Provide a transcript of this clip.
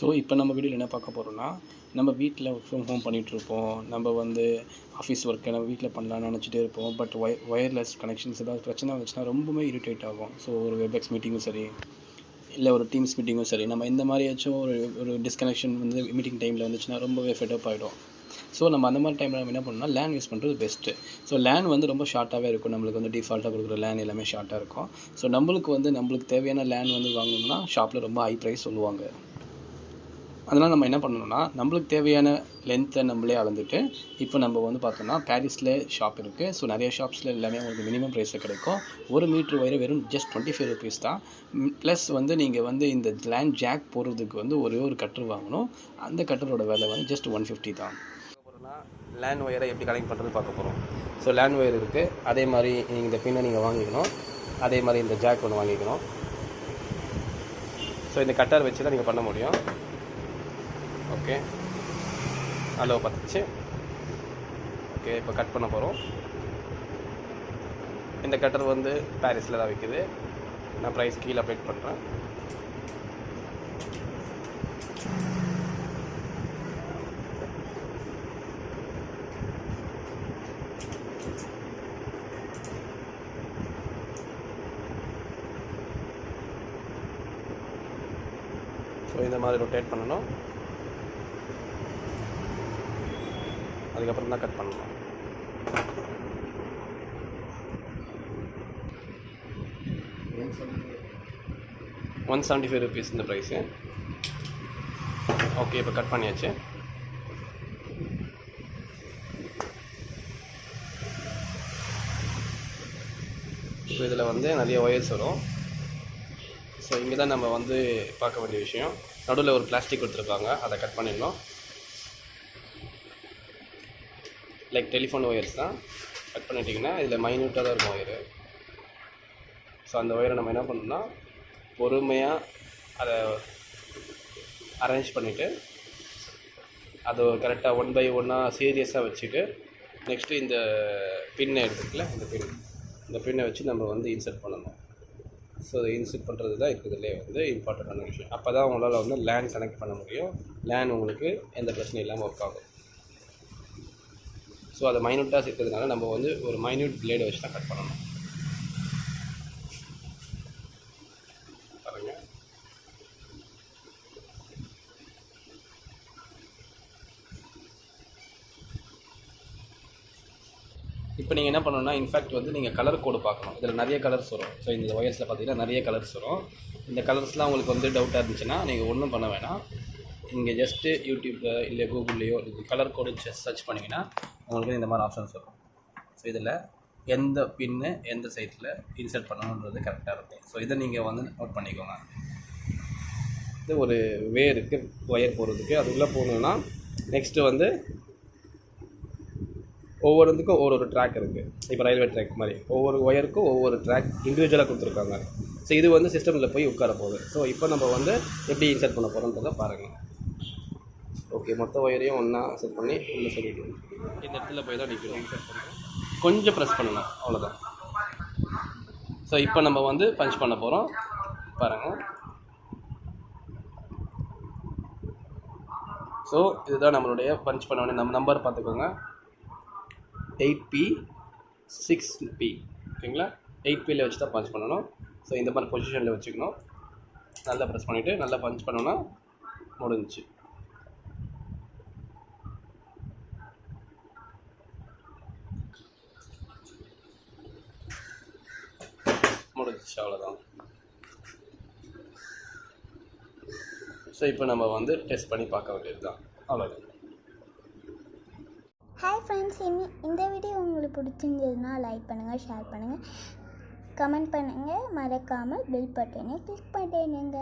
So இப்போ நம்ம வீடியோவில் என்ன பார்க்க போகிறோம்னா, நம்ம வீட்டில் ஒர்க் ஃப்ரம் ஹோம் பண்ணிகிட்ருப்போம். நம்ம வந்து ஆஃபீஸ் ஒர்க்கை நம்ம வீட்டில் பண்ணலான்னு நினச்சிட்டே இருப்போம். பட் ஒயர்லெஸ் கனெக்ஷன்ஸ் ஏதாவது பிரச்சனை வந்துச்சுன்னா ரொம்பவே இரிட்டேட் ஆகும். ஸோ ஒரு வெப்எக்ஸ் மீட்டிங்கும் சரி, இல்லை ஒரு டீம்ஸ் மீட்டிங்கும் சரி, நம்ம இந்த மாதிரி ஏதாச்சும் ஒரு டிஸ்கனெக்ஷன் வந்து மீட்டிங் டைமில் வந்துச்சுன்னா ரொம்பவே ஃபெட்டப் ஆகிடும். ஸோ நம்ம அந்த மாதிரி டைமில் நம்ம என்ன பண்ணணும்னா லேன் யூஸ் பண்ணுறது பெஸ்ட்டு. ஸோ லேன் வந்து ரொம்ப ஷார்ட்டாகவே இருக்கும். நம்மளுக்கு வந்து டிஃபால்ட்டாக கொடுக்குற லேன் எல்லாமே ஷார்ட்டாக இருக்கும். ஸோ நம்மளுக்கு தேவையான லேன் வந்து வாங்கணும்னா ஷாப்பில் ரொம்ப ஹை ப்ரைஸ் சொல்லுவாங்க. அதனால் நம்ம என்ன பண்ணணும்னா நம்மளுக்கு தேவையான லென்த்தை நம்மளே அளந்துட்டு, இப்போ நம்ம வந்து பார்த்தோம்னா பாரிஸில் ஷாப் இருக்குது. ஸோ நிறைய ஷாப்ஸில் எல்லாமே உங்களுக்கு மினிமம் ப்ரைஸில் கிடைக்கும். 1 மீட்ரு ஒயர் வெறும் ஜஸ்ட் 25 rupees தான். ப்ளஸ் வந்து நீங்கள் வந்து இந்த லேன் ஜாக் போடுறதுக்கு வந்து ஒரே ஒரு கட்டர் வாங்கணும். அந்த கட்டரோட விலை வந்து ஜஸ்ட் 150 தான். லேன் ஒயரை எப்படி கனெக்ட் பண்ணுறது பார்க்க போகிறோம். ஸோ லேன் ஒயர் இருக்குது. அதே மாதிரி நீங்கள் இந்த பின்னை நீங்கள் வாங்கிக்கணும். அதே மாதிரி இந்த ஜாக் ஒன்று வாங்கிக்கணும். ஸோ இந்த கட்டர் வச்சு தான் நீங்கள் பண்ண முடியும். ஓகே, அளவு பார்த்துச்சு. ஓகே, இப்போ கட் பண்ண போகிறோம். இந்த கட்டர் வந்து பாரிஸில் தான் விற்கிது. நான் ப்ரைஸ் கீழே அப்டேட் பண்ணுறேன். ஸோ இந்த மாதிரி ரொட்டேட் பண்ணணும். அதுக்கப்புறம் தான் கட் பண்ணணும். ₹175 இந்த ப்ரைஸு. ஓகே, இப்போ கட் பண்ணியாச்சு. ஸோ இதில் வந்து நிறைய ஒயர்ஸ் வரும். ஸோ இங்கே தான் நம்ம வந்து பார்க்க வேண்டிய விஷயம். நடுவில் ஒரு பிளாஸ்டிக் கொடுத்துருப்பாங்க, அதை கட் பண்ணிடணும். லைக் டெலிஃபோன் ஒயர்ஸ் தான். கட் பண்ணிட்டிங்கன்னா இதில் மைன்யூட்டாக தான் இருக்கும் ஒயரு. ஸோ அந்த ஒயரை நம்ம என்ன பண்ணணும்னா பொறுமையாக அதை அரேஞ்ச் பண்ணிவிட்டு அதை கரெக்டாக 1 by 1 சீரியஸாக வச்சுட்டு நெக்ஸ்ட்டு இந்த பின்னை எடுத்துக்கல, இந்த பின்னை வச்சு நம்ம வந்து இன்சர்ட் பண்ணணும். ஸோ அதை இன்சர்ட் பண்ணுறது தான் இருக்கிறதுலே வந்து இம்பார்ட்டண்ட்டான விஷயம். அப்போ தான் உங்களால் வந்து லேன் கனெக்ட் பண்ண முடியும். லேன் உங்களுக்கு எந்த பிரச்சனையும் இல்லாமல் ஒர்க் ஆகும். ஸோ அதை மைன்யூட்டாக இருக்கிறதுனால நம்ம வந்து ஒரு மைன்யூட் பிளேடை வச்சு தான் கட் பண்ணணும். பாருங்கள், இப்போ நீங்கள் என்ன பண்ணணும்னா இன்ஃபேக்ட் வந்து நீங்கள் கலர் கோடு பார்க்கணும். இதில் நிறைய கலர்ஸ் வரும். ஸோ இந்த ஒயர்ஸில் பார்த்தீங்கன்னா நிறைய கலர்ஸ் வரும். இந்த கலர்ஸ்லாம் உங்களுக்கு வந்து டவுட்டாக இருந்துச்சுன்னா நீங்கள் ஒன்றும் பண்ண வேணாம். இங்கே ஜஸ்ட்டு யூடியூப்பில் இல்லை கூகுள்லேயோ இது கலர் கோடு சர்ச் பண்ணிங்கன்னா உங்களுக்கு இந்த மாதிரி ஆப்ஷன்ஸ் வரும். ஸோ இதில் எந்த பின்னு எந்த சைட்டில் இன்சர்ட் பண்ணணுன்றது கரெக்டாக இருக்கும். ஸோ இதை நீங்கள் வந்து நோட் பண்ணிக்கோங்க. இது ஒரு வே இருக்குது ஒயர் போகிறதுக்கு. அது உள்ளே போகணுன்னா நெக்ஸ்ட்டு வந்து ஒவ்வொருத்துக்கும் ஒவ்வொரு ட்ராக் இருக்குது. இப்போ ரயில்வே ட்ராக் மாதிரி ஒவ்வொரு ஒயருக்கும் ஒவ்வொரு ட்ராக் இண்டிவிஜுவலாக கொடுத்துருக்காங்க. ஸோ இது வந்து சிஸ்டமில் போய் உட்கார போகுது. ஸோ இப்போ நம்ம வந்து எப்படி இன்சர்ட் பண்ண போகிறோன்றதை பாருங்கள். ஓகே, மொத்த ஒயரையும் ஒன்றா செட் பண்ணி உள்ளே சொல்லிவிட்டு இந்த இடத்துல போய் தான் நிற்கிறோம். இன்சர்ட் பண்ணுறோம். கொஞ்சம் ப்ரெஸ் பண்ணணும், அவ்வளோதான். ஸோ இப்போ நம்ம வந்து பஞ்ச் பண்ண போகிறோம். பாருங்கள். ஸோ இதுதான் நம்மளுடைய பஞ்ச் பண்ண வேண்டிய நம்ம நம்பர் பார்த்துக்கோங்க. 8P 6P. ஓகேங்களா? 8Pயில் வச்சு தான் பஞ்ச் பண்ணணும். ஸோ இந்த மாதிரி பொசிஷனில் வச்சுக்கணும். நல்லா ப்ரெஸ் பண்ணிவிட்டு நல்லா பஞ்ச் பண்ணோன்னா முடிஞ்சிச்சு. அவ்வளோதான். ஸோ இப்போ நம்ம வந்து டெஸ்ட் பண்ணி பார்க்க வேண்டியது தான். அவ்வளோதான். ஹாய் ஃப்ரெண்ட்ஸ், இந்த வீடியோ உங்களுக்கு பிடிச்சிருந்ததுன்னா லைக் பண்ணுங்கள், ஷேர் பண்ணுங்கள், கமெண்ட் பண்ணுங்கள், மறக்காமல் பெல் பட்டனை கிளிக் பண்ணிடுங்க.